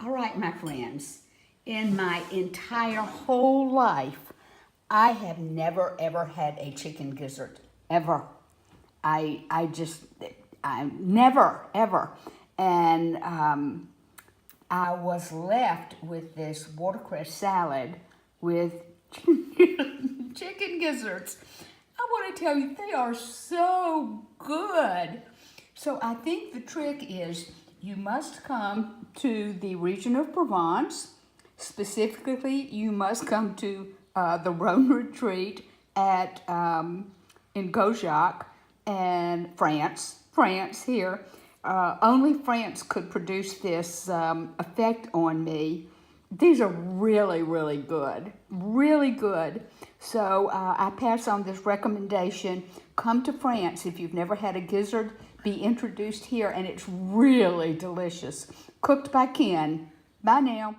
All right, my friends, in my entire whole life, I have never ever had a chicken gizzard, ever. I never, ever. And I was left with this watercress salad with chicken gizzards. I want to tell you, they are so good. So I think the trick is you must come to the region of Provence. Specifically, you must come to the Rhône Retreat at in Gaujac and France here. Only France could produce this effect on me. These are really, really good, really good. So I pass on this recommendation. Come to France if you've never had a gizzard. Be introduced here, and it's really delicious. Cooked by Ken. Bye now.